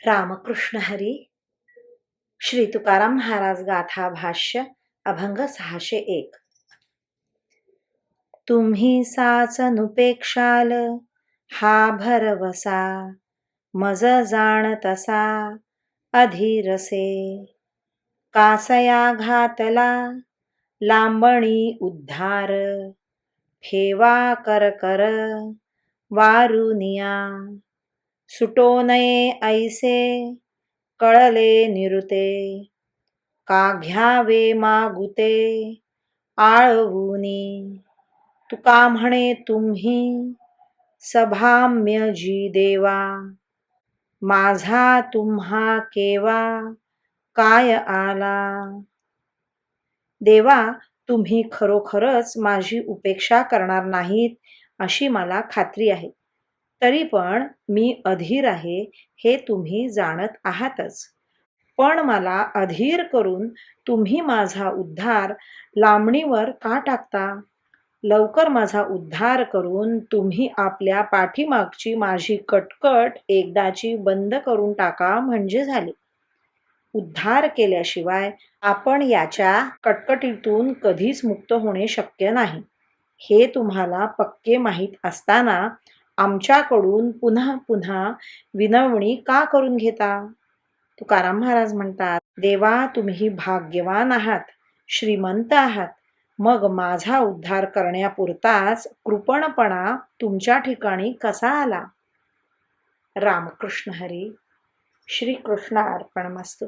रामकृष्ण हरी. श्री तुकाराम महाराज गाथा भाष्य अभंग 601. तुम्ही साचनुपेक्षाल हा भरवसा, मज जाण तसा अधीरसे. कासया घातला लांबणी उद्धार, फेवा कर कर वारुनिया. सुटो नये ऐसे कळले निरुते, का घ्यावे मागुते आळवूनी. तुका म्हणे तुम्ही सभाम्य जी देवा, माझा तुम्हा केवा काय आला. देवा, तुम्ही खरोखरच माझी उपेक्षा करणार नाहीत अशी मला खात्री आहे. तरी पण मी अधीर आहे हे तुम्ही जाणत आहातच. पण मला अधीर करून तुम्ही माझा उद्धार लांबणीवर का टाकता? लवकर माझा उद्धार करून तुम्ही आपल्या पाठीमागची माझी कटकट एकदाची बंद करून टाका म्हणजे झाले. उद्धार केल्याशिवाय आपण याच्या कटकटीतून कधीच मुक्त होणे शक्य नाही, हे तुम्हाला पक्के माहीत असताना आमच्याकडून पुन्हा पुन्हा विनवणी का करून घेता? तुकाराम महाराज म्हणतात, देवा, तुम्ही भाग्यवान आहात, श्रीमंत आहात, मग माझा उद्धार करण्यापुरताच कृपणपणा तुमच्या ठिकाणी कसा आला? रामकृष्ण हरी. श्री कृष्ण अर्पणमस्तु.